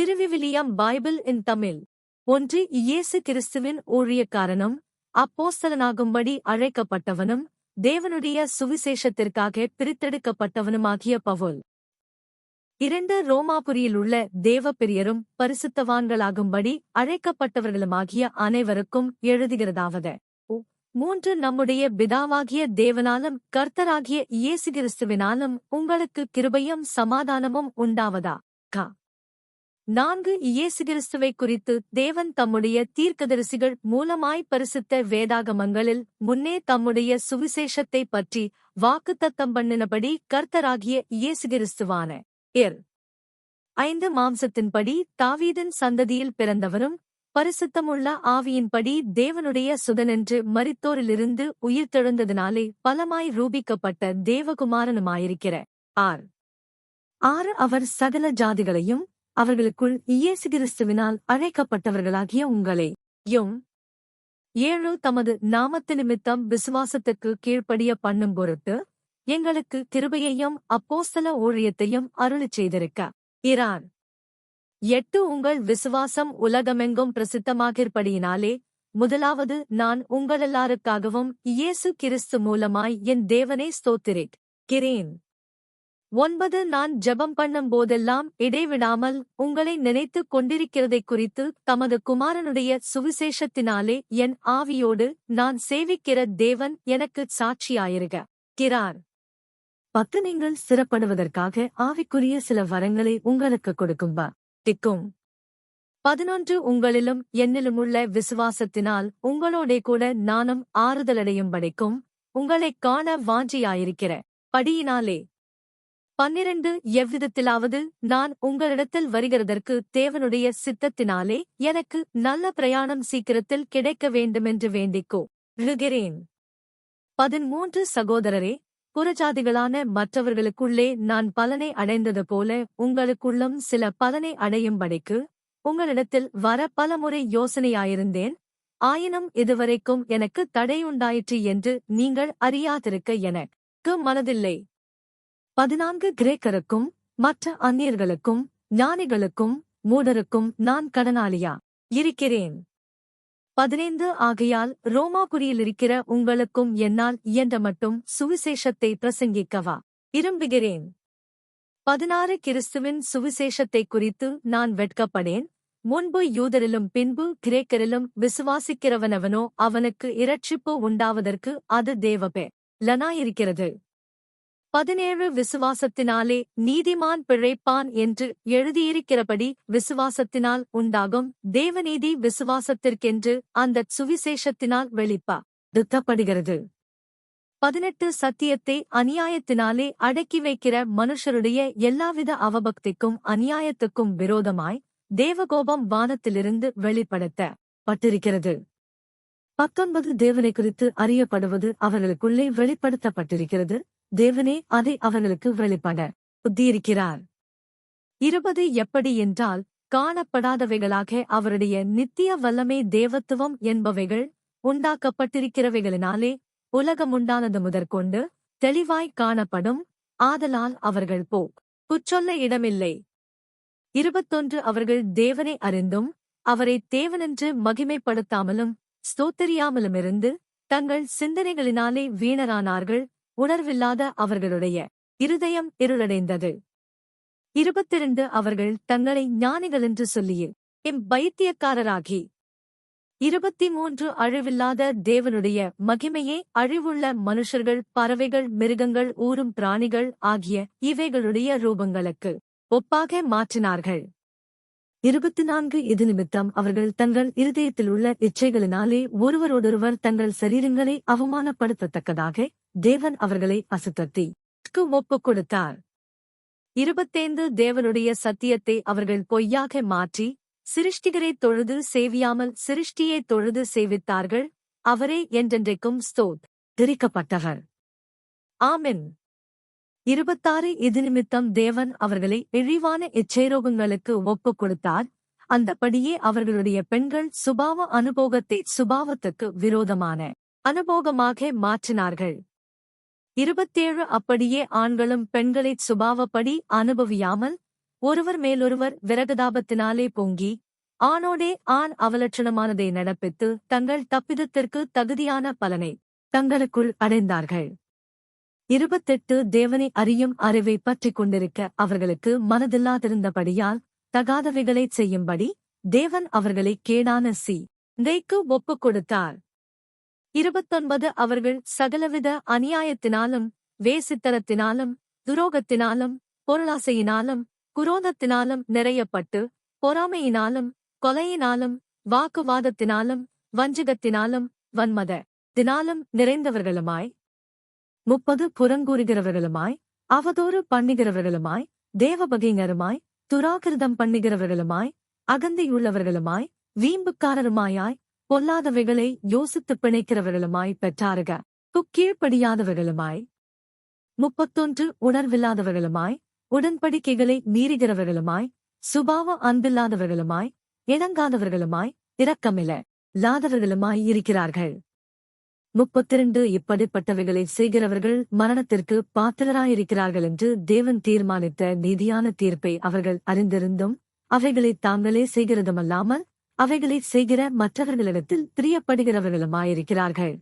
திருவிவிலியம் Bible இன் தமிழ். ஒன்று இயேசு கிறிஸ்துவின் ஊழியக்காரனும் அப்போஸ்தலனாகும்படி அழைக்கப்பட்டவனும் தேவனுடைய சுவிசேஷத்திற்காக பிரித்தெடுக்கப்பட்டவனுமாகிய பவுல். 2 ரோமாபுரியிலுள்ள தேவப்பிரியரும் பரிசுத்தவான்களாகும்படி அழைக்கப்பட்டவர்களுமாகிய அனைவருக்கும் எழுதுகிறதாவது. 3 நம்முடைய பிதாவாகிய தேவனாலும் கர்த்தராகிய இயேசு கிறிஸ்துவினாலும் உங்களுக்கு கிருபையும் சமாதானமும் உண்டாவதா. 4 இயேசு கிறிஸ்துவைக் குறித்து தேவன் தம்முடைய தீர்க்கதரிசிகள் மூலமாய் பரிசுத்த வேதாகமங்களில் முன்னே தம்முடைய சுவிசேஷத்தைப் பற்றி வாக்குத்தத்தம் பண்ணினபடி கர்த்தராகிய இயேசு கிறிஸ்துவான 5 மாம்சத்தின்படி தாவீதின் சந்ததியில் பிறந்தவரும் பரிசுத்தமுள்ள ஆவியின்படி தேவனுடைய சுதனென்று மரித்தோரிலிருந்து உயிர்த்தெழுந்ததினாலே பலமாய் ரூபிக்கப்பட்ட தேவகுமாரனுமாயிருக்கிற 6 அவர் சகல ஜாதிகளையும் அவர்களுக்குள் இயேசு கிறிஸ்துவினால் அழைக்கப்பட்டவர்களாகிய உங்களையும் 7 தமது நாமத்து நிமித்தம் விசுவாசத்துக்கு கீழ்ப்படிய பண்ணும் பொருட்டு எங்களுக்கு கிருபையையும் அப்போஸ்தல ஊழியத்தையும் அருளிச் செய்திருக்க 8 உங்கள் விசுவாசம் உலகமெங்கும் பிரசித்தமாகிறபடியினாலே முதலாவது நான் உங்களெல்லாருக்காகவும் இயேசு கிறிஸ்து மூலமாய் என் தேவனை ஸ்தோத்திரிக்கிறேன். 9 நான் ஜெபம் பண்ணும் போதெல்லாம் இடைவிடாமல் உங்களை நினைத்துக் கொண்டிருக்கிறதைக் குறித்து தமது குமாரனுடைய சுவிசேஷத்தினாலே என் ஆவியோடு நான் சேவிக்கிற தேவன் எனக்குச் சாட்சியாயிருக்கிறார். 10 நீங்கள் சிறப்படுவதற்காக ஆவிக்குரிய சில வரங்களை உங்களுக்கு கொடுக்கும். 11 உங்களிலும் என்னிலுமுள்ள விசுவாசத்தினால் உங்களோடே கூட நானும் ஆறுதலடையும்படிக்கும் உங்களைக் காண வாஞ்சியாயிருக்கிற படியினாலே. 12 எவ்விதத்திலாவது நான் உங்களிடத்தில் வருகிறதற்கு தேவனுடைய சித்தத்தினாலே எனக்கு நல்ல பிரயாணம் சீக்கிரத்தில் கிடைக்க வேண்டுமென்று வேண்டிக்கொள்கிறேன். 13 சகோதரரே, புறஜாதிகளான மற்றவர்களுக்குள்ளே நான் பலனை அடைந்தது போல உங்களுக்குள்ளும் சில பலனை அடையும்படிக்கு உங்களிடத்தில் வர பலமுறை யோசனையாயிருந்தேன். ஆயினும் இதுவரைக்கும் எனக்கு தடையுண்டாயிற்று என்று நீங்கள் அறியாதிருக்க எனக்கு மனதில்லை. 14 கிரேக்கருக்கும் மற்ற அந்நியர்களுக்கும் ஞானிகளுக்கும் மூடருக்கும் நான் கடனாளியா இருக்கிறேன். 15 ஆகையால் ரோமாபுரியிலிருக்கிற உங்களுக்கும் என்னால் இயன்ற மட்டும் சுவிசேஷத்தை பிரசங்கிக்கவா விரும்புகிறேன். 16 கிறிஸ்துவின் சுவிசேஷத்தைக் குறித்து நான் வெட்கப்படேன். முன்பு யூதரிலும் பின்பு கிரேக்கரிலும் விசுவாசிக்கிறவனவனோ அவனுக்கு இரட்சிப்பு உண்டாவதற்கு அது தேவபெலனாயிருக்கிறது. 17 விசுவாசத்தினாலே நீதிமான் பிழைப்பான் என்று எழுதியிருக்கிறபடி விசுவாசத்தினால் உண்டாகும் தேவநீதி விசுவாசத்திற்கென்று அந்தச் சுவிசேஷத்தினால் வெளிப்படுத்தப்படுகிறது. 18 சத்தியத்தை அநியாயத்தினாலே அடக்கி வைக்கிற மனுஷருடைய எல்லாவித அவபக்திக்கும் அநியாயத்துக்கும் விரோதமாய் தேவகோபம் வானத்திலிருந்து வெளிப்படுத்தப்பட்டிருக்கிறது. 19 தேவனை குறித்து அறியப்படுவது அவர்களுக்குள்ளே வெளிப்படுத்தப்பட்டிருக்கிறது. தேவனே அதை அவர்களுக்கு வெளிப்பட புத்தியிருக்கிறார். 20 எப்படி என்றால் காணப்படாதவைகளாக அவருடைய நித்திய வல்லமை தேவத்துவம் என்பவைகள் உண்டாக்கப்பட்டிருக்கிறவைகளினாலே உலகமுண்டானது முதற்கொண்டு தெளிவாய் காணப்படும். ஆதலால் அவர்கள் குற்றொல்ல இடமில்லை. 21 அவர்கள் தேவனை அறிந்தும் அவரை தேவனென்று மகிமைப்படுத்தாமலும் ஸ்தோத்திரியாமலுமிருந்து தங்கள் சிந்தனைகளினாலே வீணரானார்கள். உணர்வில்லாத அவர்களுடைய இருதயம் இருளடைந்தது. 22 அவர்கள் தங்களை ஞானிகளென்று சொல்லியே பைத்தியக்காரராகி. 23 அழிவில்லாத தேவனுடைய மகிமையை அழிவுள்ள மனுஷர்கள் பறவைகள் மிருகங்கள் ஊரும் பிராணிகள் ஆகிய இவைகளுடைய ரூபங்களுக்கு ஒப்பாக மாற்றினார்கள். 24 இது நிமித்தம் அவர்கள் தங்கள் இருதயத்திலுள்ள இச்சைகளினாலே ஒருவரோடொருவர் தங்கள் சரீரங்களை அவமானப்படுத்தத்தக்கதாக தேவன் அவர்களை அசுத்தத்திற்கு ஒப்புக் கொடுத்தார். 25 தேவனுடைய சத்தியத்தை அவர்கள் பொய்யாக மாற்றி சிருஷ்டிகரைத் தொழுது சேவியாமல் சிருஷ்டியைத் தொழுது சேவித்தார்கள். அவரே என்றென்றைக்கும் ஸ்தோத்திரிக்கப்பட்டவர். ஆமென். 26 இது நிமித்தம் தேவன் அவர்களை இழிவான இச்சைரோகங்களுக்கு ஒப்புக் கொடுத்தார். அந்தபடியே அவர்களுடைய பெண்கள் சுபாவ அனுபோகத்தை சுபாவத்துக்கு விரோதமான அனுபோகமாக மாற்றினார்கள். 27 அப்படியே ஆண்களும் பெண்களைச் சுபாவப்படி அனுபவியாமல் ஒருவர் மேலொருவர் விரகதாபத்தினாலே பொங்கி ஆணோடே ஆண் அவலட்சணமானதை நடப்பித்து தங்கள் தப்பிதத்திற்கு தகுதியான பலனை தங்களுக்குள் அடைந்தார்கள். 28 தேவனை அறியும் அறிவை பற்றிக் கொண்டிருக்க அவர்களுக்கு மனதில்லாதிருந்தபடியால் தகாதவைகளைச் செய்யும்படி தேவன் அவர்களை கேடான தைக்கு ஒப்புக் கொடுத்தார். 29 அவர்கள் சகலவித அநியாயத்தினாலும் வேசித்தனத்தினாலும் துரோகத்தினாலும் பொருளாசையினாலும் குரோதத்தினாலும் நிறையப்பட்டு பொறாமையினாலும் கொலையினாலும் வாக்குவாதத்தினாலும் வஞ்சகத்தினாலும் வன்மதத்தினாலும் நிறைந்தவர்களுமாய் 30 புறங்கூறுகிறவர்களுமாய் அவதூறு பண்ணுகிறவர்களுமாய் தேவபகைஞருமாய் துராகிருதம் பண்ணுகிறவர்களுமாய் அகந்தையுள்ளவர்களுமாய் வீம்புக்காரருமாயாய் பொல்லாதவைகளை யோசித்துப் பிணைக்கிறவர்களுமாய் பெற்றாருக கீழ்ப்படியாதவர்களுமாய் 31 உணர்வில்லாதவர்களுமாய் உடன்படிக்கைகளை மீறுகிறவர்களுமாய் சுபாவ அன்பில்லாதவர்களுமாய் இணங்காதவர்களுமாய் இரக்கமில்லாதவர்களுமாய் இருக்கிறார்கள். 32 இப்படிப்பட்டவைகளை செய்கிறவர்கள் மரணத்திற்கு பாத்திரராயிருக்கிறார்கள் என்று தேவன் தீர்மானித்த நீதியான தீர்ப்பை அவர்கள் அறிந்திருந்தும் அவைகளை தாங்களே செய்கிறதுமல்லாமல் அவைகளை செய்கிற மற்றவர்களிடத்தில் பிரியப்படுகிறவர்களுமாயிருக்கிறார்கள்.